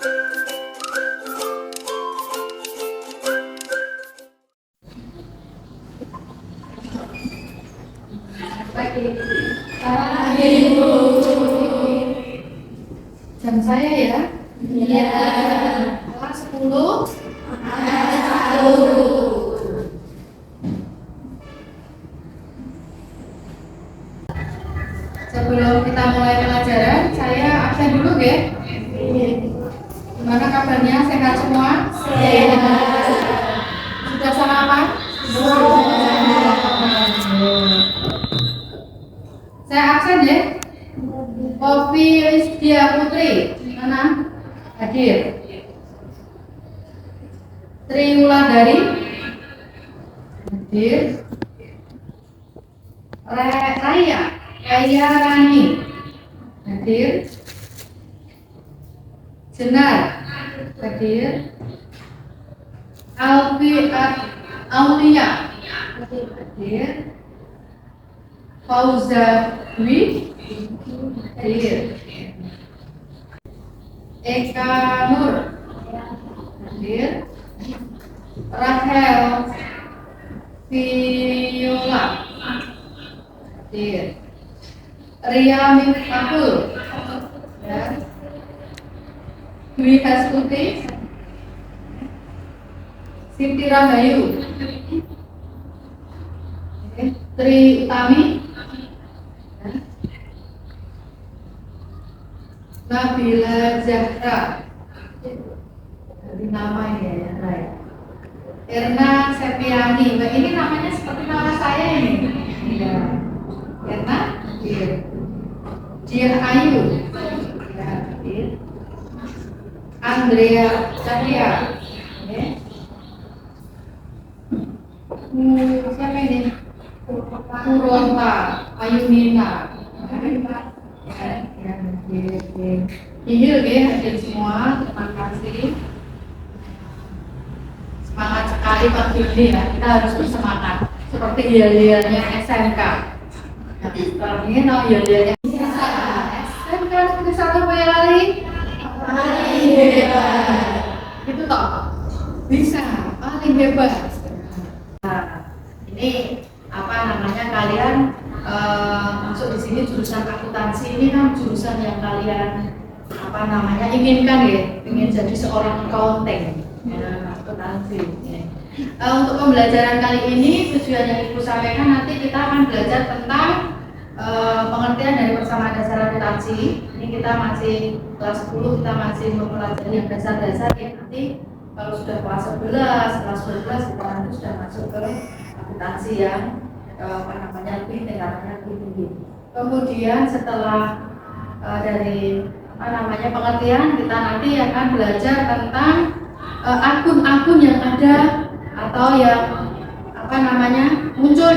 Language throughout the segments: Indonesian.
Pagi Bu. Jam saya ya? Iya. Kelas 10. Sebelum kita mulai pelajaran, saya absen dulu ya. Gimana kabarnya? Sehat semua? Sehat. Sudah sarapan? Saya absen ya. Kopi Lisdia Putri, mana? Hadir. Tri Wulandari, hadir. Raya Rani, hadir. Jenar, hadir. Aulia, hadir. Fauza Dwi, hadir. Eka Nur, hadir. Rahel Viola, hadir. Ria Miftahul, ya. Dwi Hastuti, Siti Rahayu, Tri Utami, ya. Nabila Zahra, dari nama ini ya, Rai. Erna Septiani, nah, ini namanya seperti nama saya ini. Ya. Erna, Dian Ayu, ya. Andrea Cahya, ya. Siapa ini? Purwanta Ayunina, ya, hadir semua, terima kasih. Semangat sekali pagi ini ya, kita harus bersemangat seperti yel-yelnya SMK. Sekarang ini no yel-yelnya SMK seperti satu Boyolali. Itu toh bisa paling hebat. Nah, ini apa namanya, kalian masuk di sini jurusan akuntansi, ini kan jurusan yang kalian apa namanya inginkan ya, ingin jadi seorang accounting. Ya, akuntansi. Ya. Untuk pembelajaran kali ini tujuan yang Ibu sampaikan, nanti kita akan belajar tentang pengertian dari persamaan dasar akuntansi. Ini kita masih kelas 10, kita masih mempelajari yang dasar-dasar ya. Nanti kalau sudah kelas 11, kelas 12 kita nanti sudah masuk ke akuntansi yang apa namanya lebih tingkatannya lebih tinggi. Kemudian setelah dari apa namanya pengertian, kita nanti akan belajar tentang akun-akun yang ada atau yang apa namanya muncul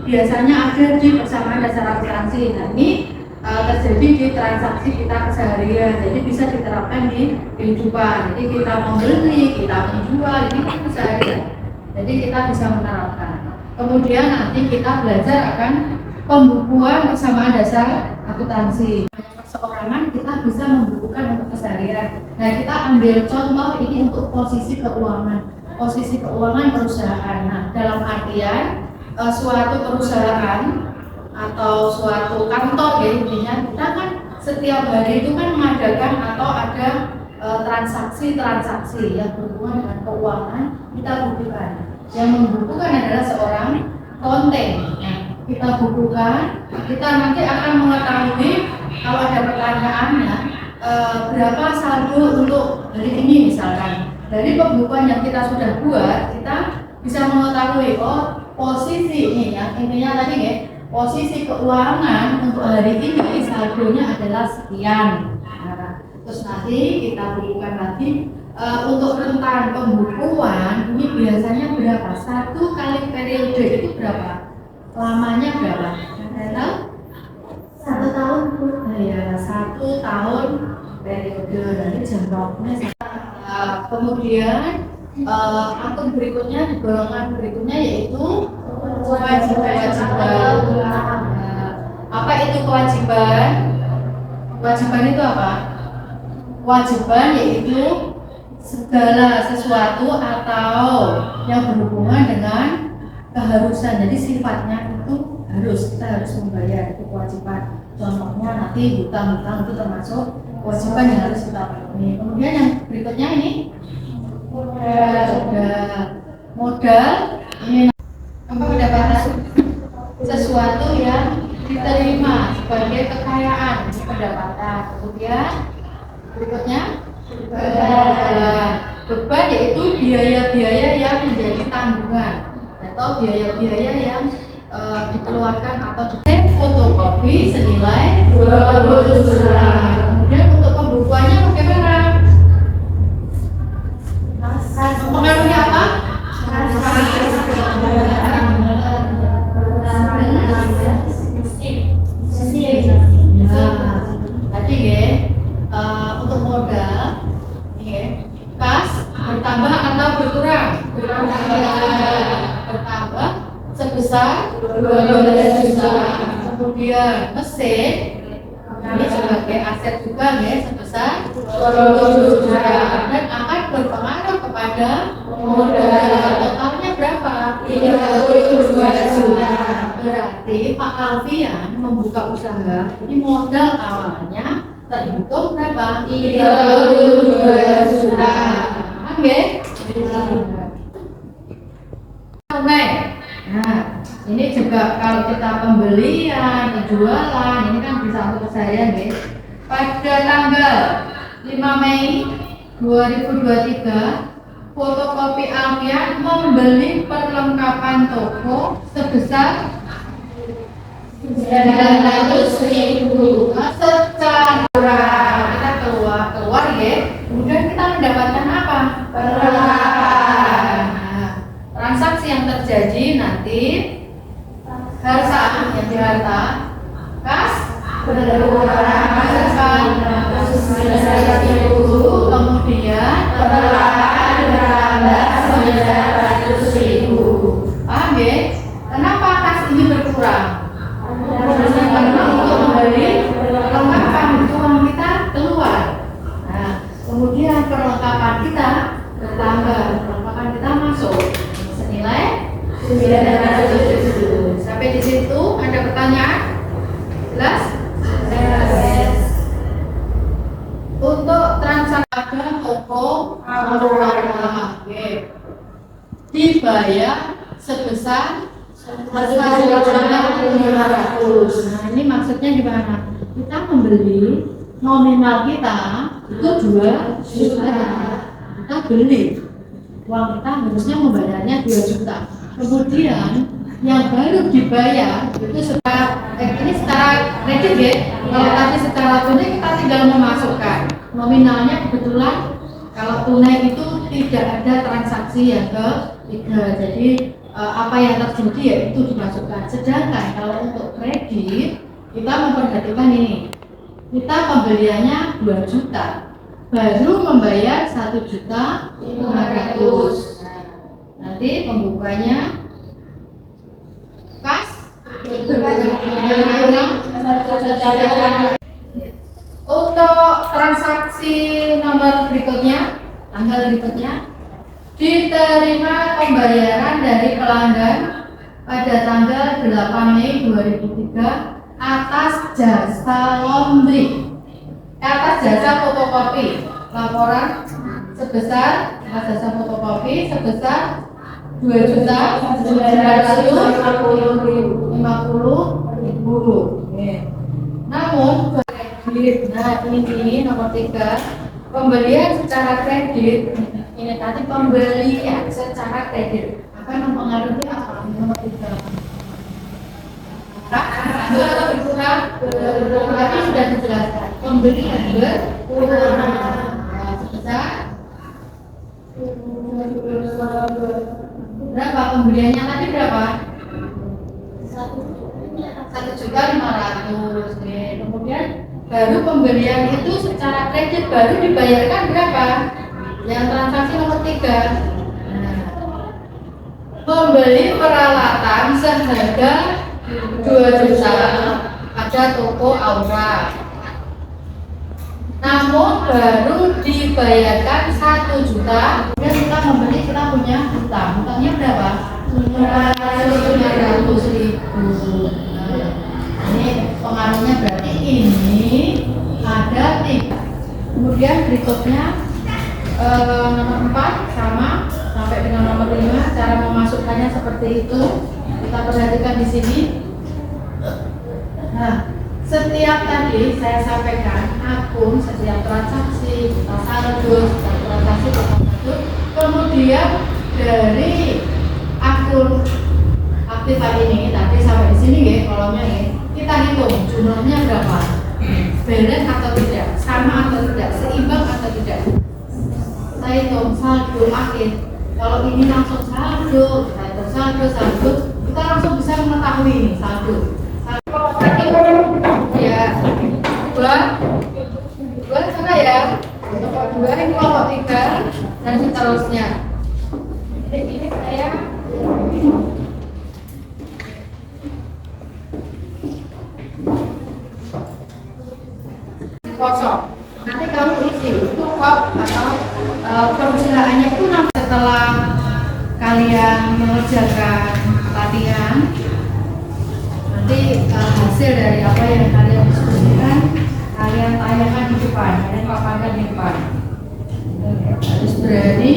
biasanya ada di persamaan dasar akuntansi. Nah, ini terjadi di transaksi kita keseharian, jadi bisa diterapkan di kehidupan. Jadi kita membeli, kita menjual, ini kan keseharian. Jadi kita bisa menerapkan. Kemudian nanti kita belajar akan pembukuan persamaan dasar akuntansi. Perseorangan kita bisa membukukan untuk keseharian. Nah, kita ambil contoh ini untuk posisi keuangan. Posisi keuangan perusahaan. Nah, dalam artian suatu perusahaan atau suatu kantor ya, intinya kita kan setiap hari itu kan mengadakan atau ada transaksi-transaksi yang berhubungan dengan keuangan, kita bukukan. Yang membukukan adalah seorang accounting. Nah, kita bukukan, kita nanti akan mengetahui kalau ada pertanyaannya berapa saldo untuk hari ini misalkan. Dari pembukuan yang kita sudah buat, kita bisa mengetahui posisi ini ya, intinya tadi ya, posisi keuangan untuk hari ini saldonya adalah sekian. Nah, terus nanti kita bukukan lagi untuk rentan pembukuan ini biasanya berapa? 1 kali periode itu berapa? Lamanya berapa? Saya tahu? 1 tahun. Nah, ya, 1 tahun periode dari jangkauannya. Kemudian akun berikutnya, di golongan berikutnya yaitu kewajiban. Apa itu kewajiban? Kewajiban itu apa? kewajiban yaitu segala sesuatu atau yang berhubungan dengan keharusan. Jadi sifatnya itu kita harus membayar, itu kewajiban. Contohnya nanti hutang-hutang itu termasuk kewajiban yang harus kita penuhi. Kemudian yang berikutnya ini modal ini apa, pendapatan sesuatu yang diterima sebagai kekayaan, ini pendapatan. Kemudian berikutnya beban yaitu biaya-biaya yang menjadi tanggungan atau biaya-biaya yang dikeluarkan atau fotokopi senilai 200 juta. Kemudian untuk pembukuannya bagaimana? Mempengaruhi apa? Tadi untuk modal kas bertambah atau berkurang? Bertambah sebesar 12 juta. Kemudian mesin ini sebagai aset juga sebesar 20 juta dan akan berpengaruh kepada modal. Totalnya berapa? 32 juta. Berarti Pak Alfian membuka usaha, ini modal awalnya terhitung berapa? 32 juta. Oke? Tunai. Nah, ini juga kalau kita pembelian, penjualan, ini kan bisa untuk keseharian, pada tanggal 5 Mei 2023, fotokopi Alfian membeli perlengkapan toko sebesar 900.000 secara kita keluar kemudian kita mendapatkan apa? Perlengkapan. Nah, transaksi yang terjadi nanti harta yang di harta kas berkurang kemudian perlahan bertambah 900.000. Paham ya? Kenapa kas ini berkurang? Karena untuk membeli perlengkapan uang kita keluar. Nah, kemudian perlengkapan kita bertambah, perlengkapan kita masuk senilai 900.000. Sampai di situ ada pertanyaan? Jelas? Yes. Untuk transaksi toko Aurora dibayar sebesar 1.500. Nah, ini maksudnya gimana? Kita membeli nominal kita itu 2 juta. Kita beli, uang kita harusnya membayarnya 2 juta. Kemudian yang baru dibayar itu secara ini secara kredit ya. Kalau tadi secara tunai kita tinggal memasukkan nominalnya, kebetulan kalau tunai itu tidak ada transaksi yang ketiga. Jadi apa yang terjadi ya itu dimasukkan. Sedangkan kalau untuk kredit kita memperhatikan ini, kita pembeliannya 2 juta, baru membayar 1.500.000. Nanti pembukanya kas untuk transaksi nomor berikutnya, tanggal berikutnya, diterima pembayaran dari pelanggan pada tanggal 8 Mei 2003 atas jasa laundry, atas jasa fotokopi, laporan sebesar atas jasa fotokopi sebesar 2.950.000. Namun kredit, nah ini nomor 3, pembelian secara kredit. Ini tadi pembelian secara kredit akan mempengaruhi apa? Nomor 3. Berkurang, tadi sudah dijelaskan. Pembelian berkurang. Sebesar berapa pembeliannya tadi berapa? 1.500.000. Kemudian baru pembelian itu secara kredit baru dibayarkan berapa? Yang transaksi nomor 3. Membeli peralatan seharga 2 juta pada toko Aura. namun baru dibayarkan 1 juta, kemudian kita membeli, kita punya hutangnya berapa? 500.000. Nah, ini pengaruhnya berarti ini ada tiga. Kemudian berikutnya nomor 4 sama sampai dengan nomor 5, cara memasukkannya seperti itu. Kita perhatikan di sini. Nah, setiap tadi saya sampaikan akun, setiap transaksi, kita saldo, setiap transaksi, kemudian dari akun aktifan ini tadi sampai di sini ya, kolomnya ya, kita hitung jumlahnya berapa, balance atau tidak, sama atau tidak, seimbang atau tidak. Kita hitung saldo akhir. Kalau ini langsung saldo, kita hitung saldo, kita langsung bisa mengetahui ini saldo. Ya, dua sana ya, kelompok 2 ini kelompok 3 dan seterusnya. Ini saya kosong. Nanti kamu isi cukup atau perusahaannya itu setelah kalian mengerjakan latihan. Nanti hasil dari apa yang kalian diskusikan kalian tanyakan di depan, kalian paparkan di depan. Harus berani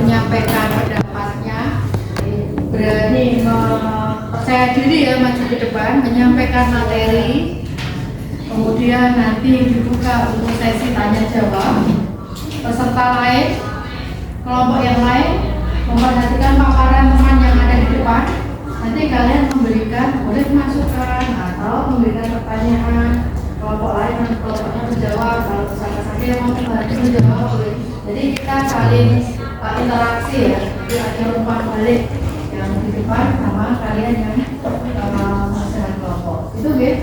menyampaikan pendapatnya, berani percaya diri ya, maju ke depan, menyampaikan materi. Kemudian nanti dibuka untuk sesi tanya jawab. Peserta lain, kelompok yang lain memperhatikan paparan teman yang ada di depan. Nanti kalian memberikan, boleh masukan atau memberikan pertanyaan. Kelompok lain nanti kelompoknya menjawab. Kalau misalnya yang mau membantu menjawab boleh. Jadi kita saling interaksi ya. Jadi ada umpan balik yang di depan sama kalian yang mengerjakan kelompok. Itu ya.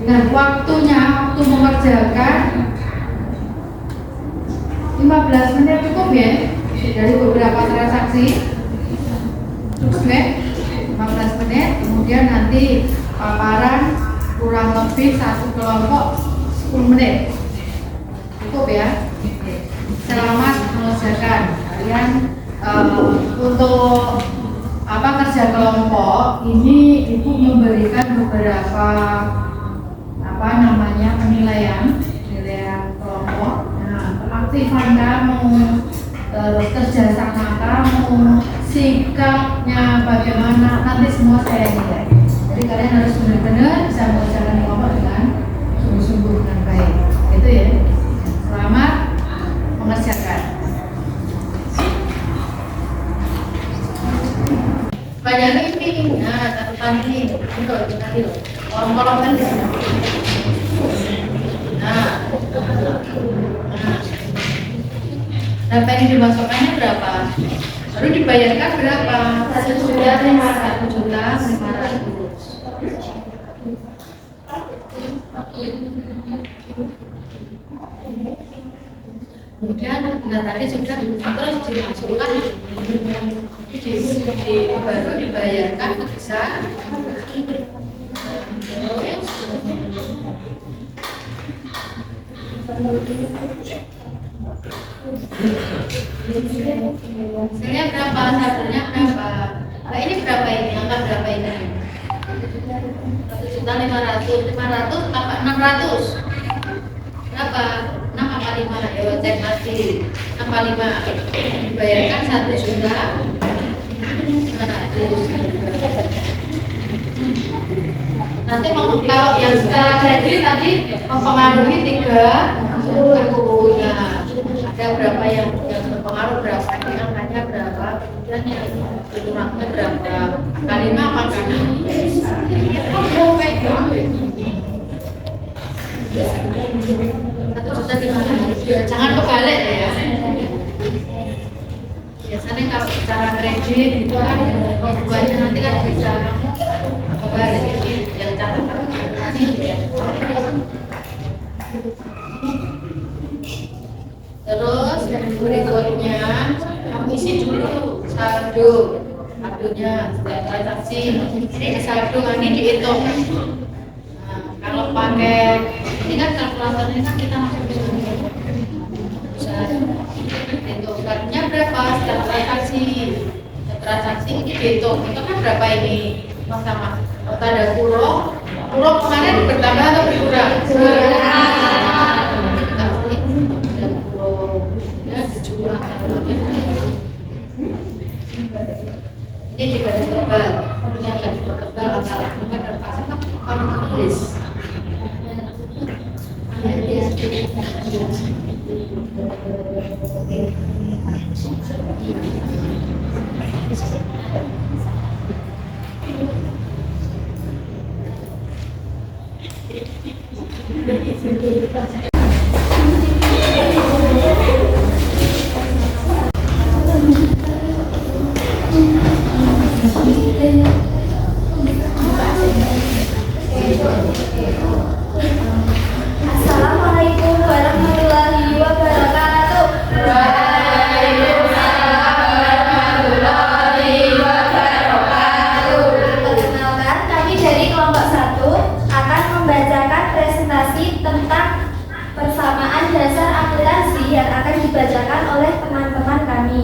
Nah, waktunya, waktu mengerjakan 15 menit cukup ya. Dari beberapa transaksi cukup ya. 15 menit, kemudian nanti paparan kurang lebih satu kelompok 10 menit. Cukup ya. Selamat mengerjakan. Kalian untuk kerja kelompok ini Ibu memberikan beberapa penilaian kelompok. Nah, keaktifan kamu, terus kerjasama kamu, sikapnya bagaimana, nanti semua saya nilai. Jadi kalian harus benar-benar bisa mengerjakan kelompok dengan sungguh-sungguh dengan baik. Itu ya. Selamat mengerjakan. Banyak ini, nah catatan ini, tadi kolom-kolom kan. Berapa yang dimasukkannya berapa? Baru dibayarkan berapa? 1.500.000. Kemudian tadi sudah terus dimasukkan baru dibayarkan bisa. Hasilnya berapa? Saldonya berapa? Nah, ini berapa ini? Angka berapa ini? 1.500.000. 500 apa 600? Berapa? 6 apa 5? Ya, cek lagi. 6 apa 5? Dibayarkan 1.500.000. Nanti kalau yang secara kredit tadi mempengaruhi 30 ya. Ada berapa yang berpengaruh, berapa ini angkanya berapa, kemudian yang kurangnya berapa, kali 5 apa kali jangan kebalik ya. Biasanya kalau secara kredit itu kan pembuatnya nanti kan bisa kebalik yang catatan ya. Terus berikutnya kamu isi dulu saldonya setiap transaksi. Ini saldo ini dihitung. Nah, kalau pakai ini kan kalkulator ini kan kita langsung apa? Setiap transaksi ini dihitung. Itu kan berapa ini? Sama tanda kurung. Kurung kemarin bertambah atau berkurang? Ini juga ditebal, punya garis bertebal antara bukan dan pasang kalau tulis. Assalamualaikum warahmatullahi wabarakatuh. Perkenalkan, kami dari kelompok 1 akan membacakan presentasi tentang persamaan dasar akuntansi yang akan dibacakan oleh teman-teman kami.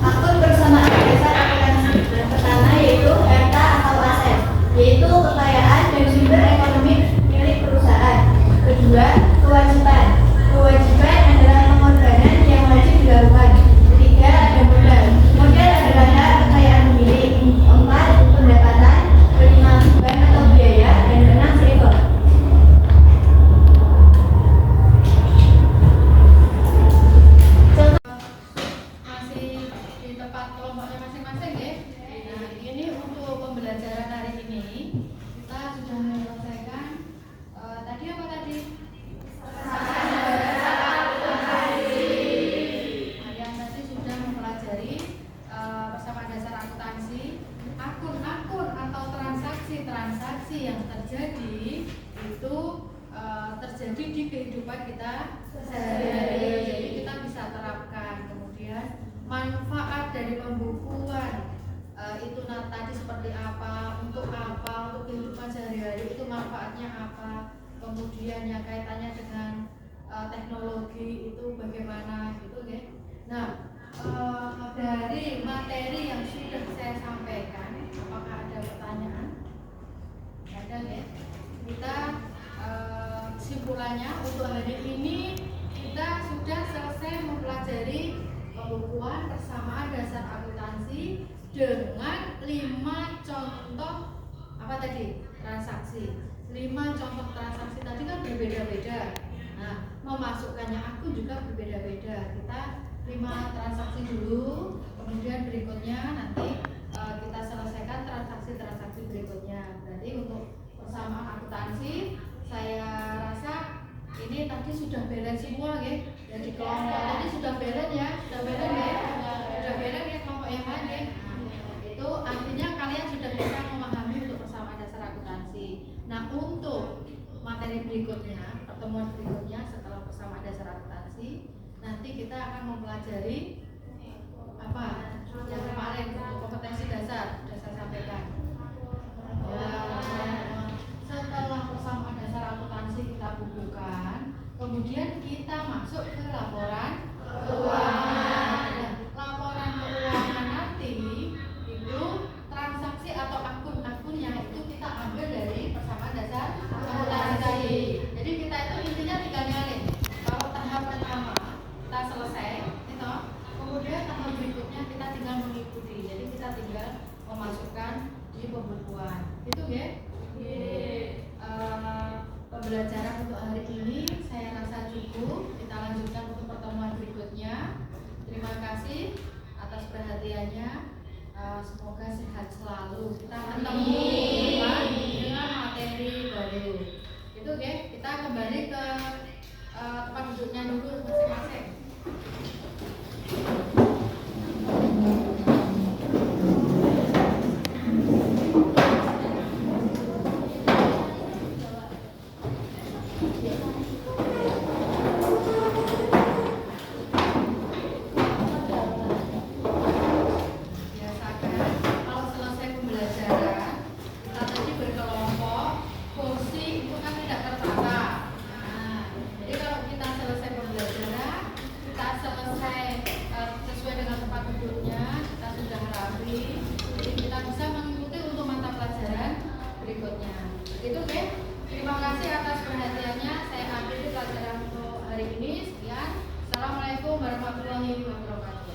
Akun persamaan dasar akuntansi. Yang pertama yaitu harta atau aset, yaitu kekayaan dan sumber ekonomi milik perusahaan. Kedua, kewajiban. Kewajiban adalah pengorbanan yang wajib dilakukan. Ketiga, ada modal. Modal adalah hak kekayaan milik. Keempat, pendapatan. Kelima, beban atau biaya. Dan keenam, server. Masih di tempat kelompoknya masing-masing ya. Nah, ini untuk pembelajaran hari ini kita sudah menyelesaikan tadi apa tadi? Kalian tadi sudah mempelajari persamaan dasar akuntansi, akun-akun atau transaksi-transaksi yang terjadi itu terjadi di kehidupan kita sehari-hari. Jadi kita bisa terapkan. Kemudian manfaat dari pembukuan itu tadi seperti apa, untuk kehidupan sehari-hari itu manfaatnya apa. Kemudian yang kaitannya dengan teknologi itu bagaimana gitu ya. Nah, dari materi yang sudah saya sampaikan, apakah ada pertanyaan? Ada ya. Kita kesimpulannya untuk hari ini kita sudah selesai mempelajari pembukuan persamaan dasar akuntansi dengan 5 contoh apa tadi? Transaksi. 5 contoh transaksi tadi kan berbeda-beda. Nah, memasukkannya akun juga berbeda-beda. Kita 5 transaksi dulu, kemudian berikutnya nanti kita selesaikan transaksi-transaksi berikutnya. Berarti untuk persamaan akuntansi saya rasa ini tadi sudah balance semua ya. Jadi kelompok tadi sudah balance ya, sudah balance ya kelompok yang lain ya. Itu artinya kalian sudah bisa memahami untuk persamaan dasar akuntansi. Nah, untuk materi berikutnya, pertemuan berikutnya setelah persamaan dasar akuntansi, nanti kita akan mempelajari apa yang kemarin untuk kompetensi dasar sudah saya sampaikan. Setelah persamaan dasar akuntansi kita bukukan, kemudian kita masuk ke laporan keuangan. Laporan keuangan nanti itu transaksi atau akun-akunnya itu kita ambil dari persamaan dasar akuntansi tadi. Jadi kita itu intinya tinggal nyalin. Kalau tahap pertama kita selesai, itu kemudian tahap berikutnya kita tinggal mengikuti. Jadi kita tinggal memasukkan di pembukuan. Itu ya. Pembelajaran untuk hari ini saya rasa cukup. Kita lanjutkan untuk pertemuan berikutnya. Terima kasih atas perhatiannya. Semoga sehat selalu. Kita ketemu dengan materi baru. Itu ya. Kita kembali ke tempat duduknya dulu masing-masing. Itu oke. Terima kasih atas perhatiannya. Saya akhiri pelajaran untuk hari ini. Sekian. Assalamualaikum warahmatullahi wabarakatuh.